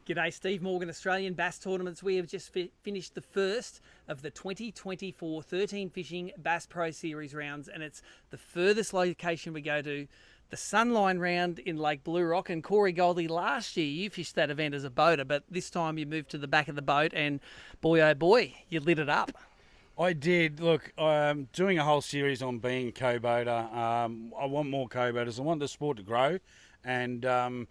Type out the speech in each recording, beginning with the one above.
G'day, Steve Morgan, Australian Bass Tournaments. We have just finished the first of the 2024 13 Fishing Bass Pro Series rounds, and it's the furthest location we go to, the Sunline round in Lake Blue Rock. And Corey Goldie, last year you fished that event as a boater, but this time you moved to the back of the boat, and boy oh boy, you lit it up. I did. Look, I'm doing a whole series on being a co-boater. I want more co-boaters. I want the sport to grow, and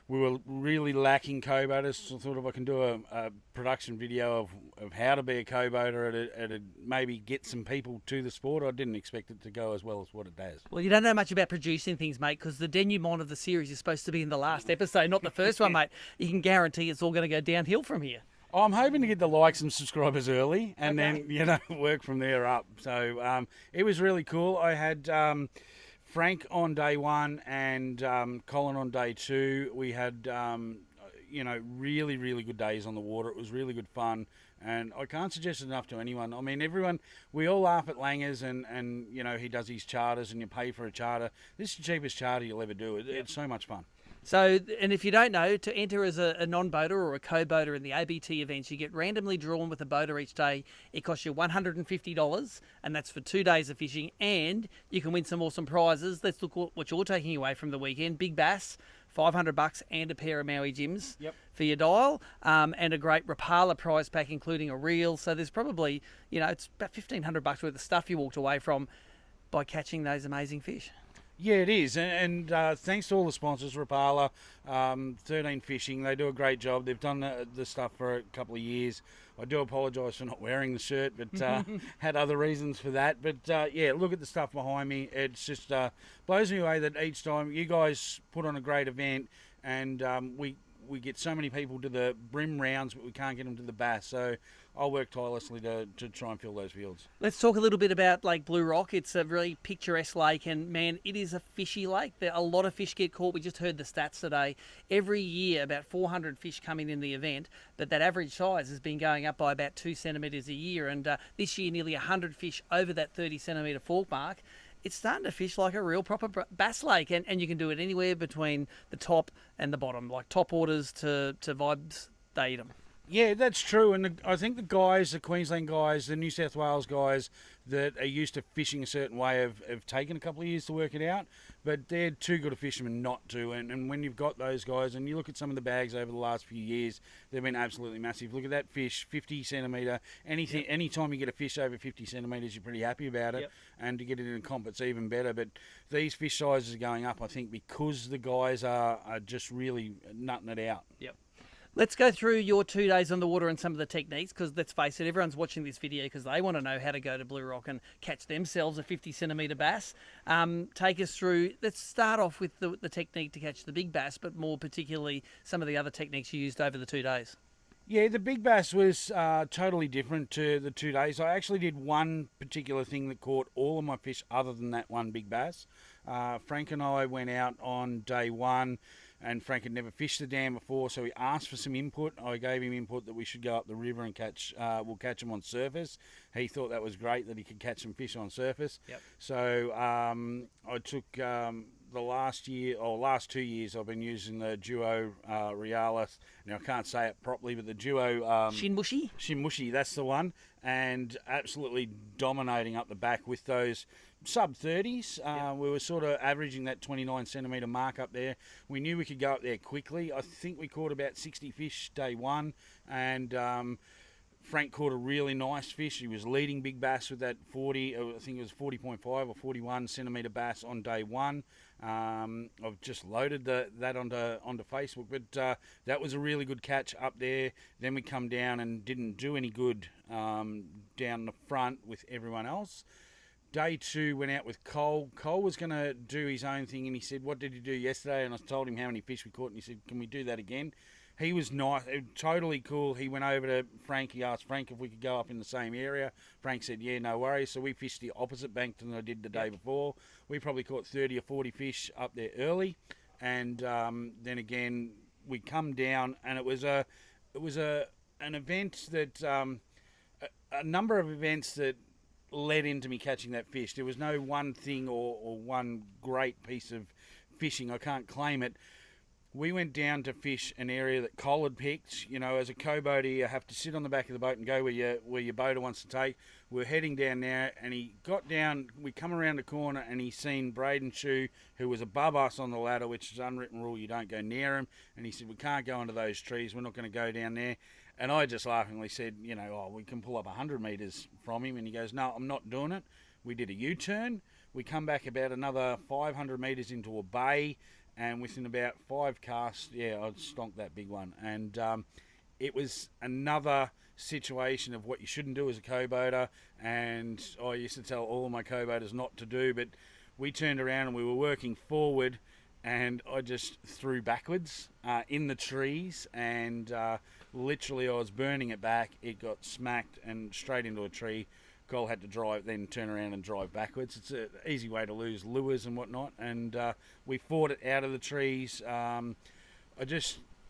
we were really lacking co-boaters. So I thought if I can do a production video of how to be a co-boater, it'd maybe get some people to the sport. I didn't expect it to go as well as what it has. Well, you don't know much about producing things, mate, because the denouement of the series is supposed to be in the last episode, not the first one, mate. You can guarantee it's all going to go downhill from here. I'm hoping to get the likes and subscribers early, and then work from there up. So it was really cool. I had Frank on day one and Colin on day two. We had really good days on the water. It was really good fun, and I can't suggest it enough to anyone. I mean, everyone, we all laugh at Langers and he does his charters and you pay for a charter. This is the cheapest charter you'll ever do. It's so much fun. So, and if you don't know, to enter as a non-boater or a co-boater in the ABT events, you get randomly drawn with a boater each day. It costs you $150, and that's for 2 days of fishing, and you can win some awesome prizes. Let's look what you're taking away from the weekend. Big bass, $500, and a pair of Maui Jims for your dial, and a great Rapala prize pack, including a reel. So there's probably, it's about $1,500 worth of stuff you walked away from by catching those amazing fish. Yeah, it is, and thanks to all the sponsors, Rapala, 13 Fishing. They do a great job. They've done the stuff for a couple of years. I do apologise for not wearing the shirt, but had other reasons for that. But look at the stuff behind me. It's just blows me away that each time you guys put on a great event, and we get so many people to the brim rounds, but we can't get them to the bass. So I'll work tirelessly to try and fill those fields. Let's talk a little bit about Lake Blue Rock. It's a really picturesque lake, and man, it is a fishy lake. A lot of fish get caught. We just heard the stats today. Every year, about 400 fish come in the event, but that average size has been going up by about 2 centimetres a year. And this year, nearly 100 fish over that 30 centimetre fork mark. It's starting to fish like a real proper bass lake, and you can do it anywhere between the top and the bottom, like top waters to vibes, they eat them. Yeah, that's true, and I think the guys, the Queensland guys, the New South Wales guys that are used to fishing a certain way have taken a couple of years to work it out, but they're too good a fishermen not to, and when you've got those guys, and you look at some of the bags over the last few years, they've been absolutely massive. Look at that fish, 50 centimetre, anytime you get a fish over 50 centimetres, you're pretty happy about it, and to get it in a comp, it's even better, but these fish sizes are going up, I think, because the guys are just really nutting it out. Yep. Let's go through your 2 days on the water and some of the techniques, because let's face it, everyone's watching this video because they want to know how to go to Blue Rock and catch themselves a 50 centimetre bass. Take us through, let's start off with the technique to catch the big bass, but more particularly some of the other techniques you used over the 2 days. Yeah, the big bass was totally different to the 2 days. I actually did one particular thing that caught all of my fish other than that one big bass. Frank and I went out on day one, and Frank had never fished the dam before, so he asked for some input. I gave him input that we should go up the river and we'll catch them on surface. He thought that was great that he could catch some fish on surface. Yep. So I took the last 2 years I've been using the Duo Realis. Now I can't say it properly, but the Duo Shinmushi, that's the one, and absolutely dominating up the back with those sub 30s. We were sort of averaging that 29 centimetre mark up there. We knew we could go up there quickly. I think we caught about 60 fish day one, and Frank caught a really nice fish. He was leading big bass with that 40, I think it was 40.5 or 41 centimetre bass on day one. I've just loaded that onto Facebook, but that was a really good catch up there. Then we come down and didn't do any good down the front with everyone else. Day two, went out with Cole. Cole was going to do his own thing, and he said, "What did you do yesterday?" And I told him how many fish we caught, and he said, "Can we do that again?" He was nice, totally cool. He went over to Frank. He asked Frank if we could go up in the same area. Frank said, "Yeah, no worries." So we fished the opposite bank than I did the day before. We probably caught 30 or 40 fish up there early, and then again we come down, and it was an event that a number of events that led into me catching that fish. There was no one thing or one great piece of fishing. I can't claim it. we went down to fish an area that Cole had picked. You know, as a co-boater, you have to sit on the back of the boat and go where your boater wants to take. We're heading down there, and he got down. We come around the corner, and he seen Braden Shue, who was above us on the ladder, which is unwritten rule. You don't go near him. And he said, we can't go into those trees. We're not going to go down there. And I just laughingly said, you know, oh, we can pull up 100 metres from him. And he goes, no, I'm not doing it. We did a U-turn. We come back about another 500 metres into a bay, and within about 5 casts, yeah, I'd stonked that big one. And it was another situation of what you shouldn't do as a co-boater, and I used to tell all of my co-boaters not to do, but we turned around and we were working forward, and I just threw backwards in the trees, and literally I was burning it back. It got smacked and straight into a tree. Cole had to then turn around and drive backwards. It's an easy way to lose lures and whatnot, and we fought it out of the trees.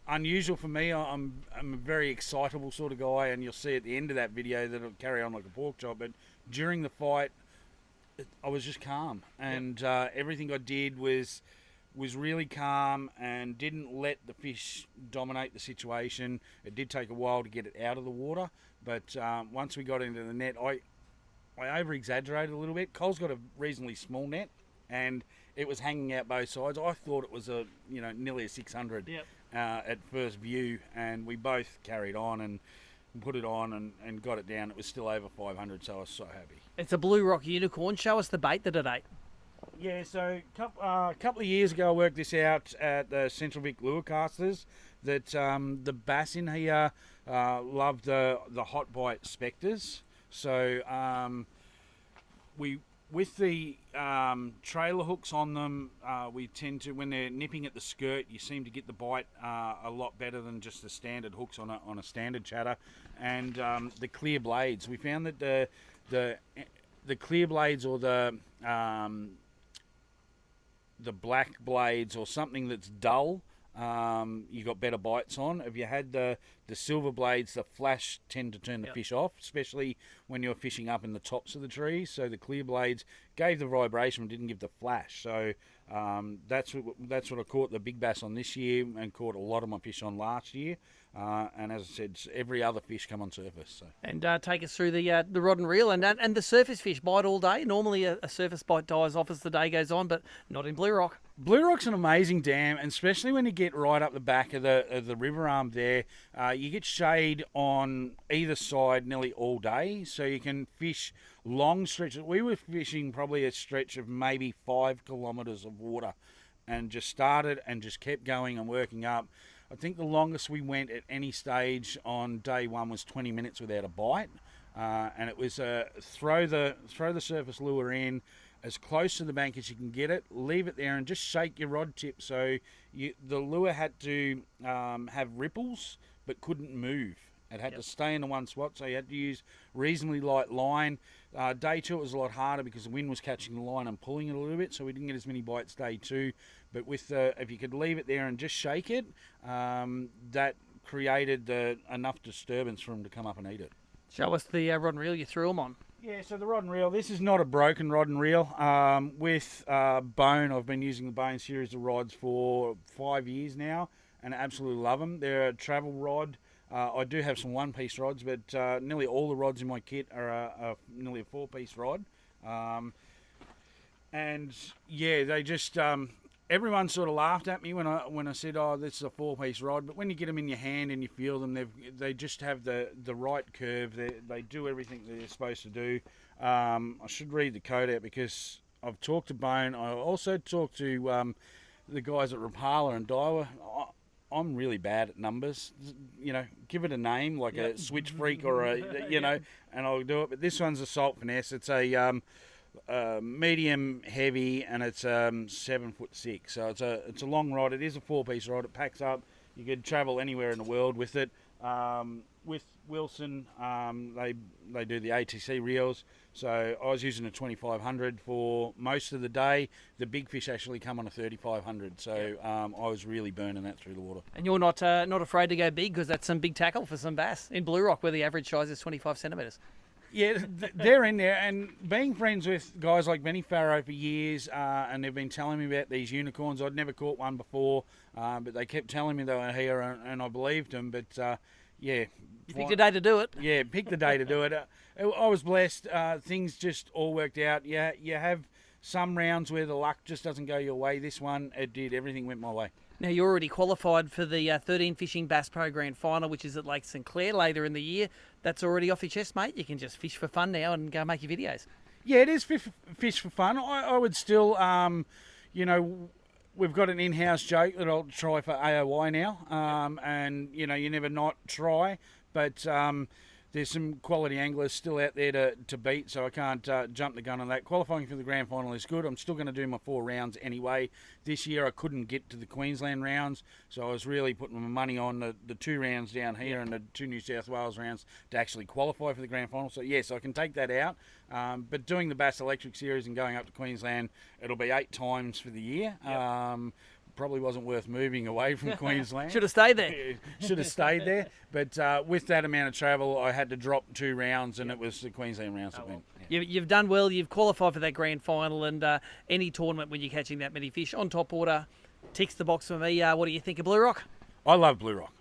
Unusual for me. I'm a very excitable sort of guy, and you'll see at the end of that video that it'll carry on like a pork chop. But during the fight, I was just calm, and everything I did was really calm and didn't let the fish dominate the situation. It did take a while to get it out of the water, but once we got into the net, I over-exaggerated a little bit. Cole's got a reasonably small net, and it was hanging out both sides. I thought it was nearly a 600 at first view, and we both carried on and put it on and got it down. It was still over 500, so I was so happy. It's a Blue Rock Unicorn. Show us the bait that it ate. Yeah, so a couple of years ago I worked this out at the Central Vic Lure Casters, that the bass in here love the hot bite spectres. So with the trailer hooks on them, we tend to, when they're nipping at the skirt, you seem to get the bite a lot better than just the standard hooks on a standard chatter. And the clear blades, we found that the clear blades or the black blades or something that's dull, you got better bites on. If you had the silver blades, the flash tend to turn the fish off, especially when you're fishing up in the tops of the trees. So the clear blades gave the vibration but didn't give the flash. So that's what I caught the big bass on this year, and caught a lot of my fish on last year. And as I said, every other fish come on surface. So. And take us through the rod and reel and the surface fish bite all day. Normally a surface bite dies off as the day goes on, but not in Blue Rock. Blue Rock's an amazing dam, and especially when you get right up the back of the river arm there, you get shade on either side nearly all day, so you can fish long stretches. We were fishing probably a stretch of maybe 5 kilometres of water, and just started and just kept going and working up. I think the longest we went at any stage on day one was 20 minutes without a bite, and it was throw the surface lure in as close to the bank as you can get it, leave it there, and just shake your rod tip. So the lure had to have ripples but couldn't move. It had to stay in the one spot, so you had to use reasonably light line. Day two, it was a lot harder because the wind was catching the line and pulling it a little bit, so we didn't get as many bites day two. But with if you could leave it there and just shake it, that created enough disturbance for them to come up and eat it. Show us the rod and reel you threw them on. Yeah, so the rod and reel, this is not a broken rod and reel. With Bone, I've been using the Bone series of rods for 5 years now, and I absolutely love them. They're a travel rod. I do have some one-piece rods, but nearly all the rods in my kit are nearly a 4-piece rod. And yeah, they just everyone sort of laughed at me when I said, "Oh, this is a 4-piece rod." But when you get them in your hand and you feel them, they just have the right curve. They do everything they're supposed to do. I should read the code out because I've talked to Bone. I also talked to the guys at Rapala and Daiwa. I'm really bad at numbers. You know, give it a name like a Switch Freak or and I'll do it. But this one's a Salt Finesse. It's a medium heavy, and it's 7'6". So it's a long rod. It is a 4-piece rod. It packs up. You could travel anywhere in the world with it. With Wilson, they do the ATC reels. So I was using a 2500 for most of the day. The big fish actually come on a 3500. So I was really burning that through the water. And you're not afraid to go big, because that's some big tackle for some bass in Blue Rock, where the average size is 25 centimetres. Yeah, they're in there, and being friends with guys like Benny Farrow for years, and they've been telling me about these unicorns. I'd never caught one before, but they kept telling me they were here, and I believed them. But yeah, you picked a day to do it. Yeah, picked the day to do it. I was blessed. Things just all worked out. Yeah, you have some rounds where the luck just doesn't go your way. This one, it did. Everything went my way. Now, you're already qualified for the 13Fishing Bass Pro Grand Final, which is at Lake St Clair later in the year. That's already off your chest, mate. You can just fish for fun now and go make your videos. Yeah, it is fish for fun. I would still, we've got an in-house joke that I'll try for AOY now, and, you never not try, but there's some quality anglers still out there to beat, so I can't jump the gun on that. Qualifying for the grand final is good. I'm still going to do my 4 rounds anyway. This year I couldn't get to the Queensland rounds, so I was really putting my money on the 2 rounds down here and the 2 New South Wales rounds to actually qualify for the grand final. So yes, I can take that out. But doing the Bass Electric Series and going up to Queensland, it'll be 8 times for the year. Yep. Probably wasn't worth moving away from Queensland. Should have stayed there. Should have stayed there. But with that amount of travel, I had to drop 2 rounds, and it was the Queensland rounds that went. Yeah. You've done well. You've qualified for that grand final, and any tournament when you're catching that many fish on top order ticks the box for me. What do you think of Blue Rock? I love Blue Rock.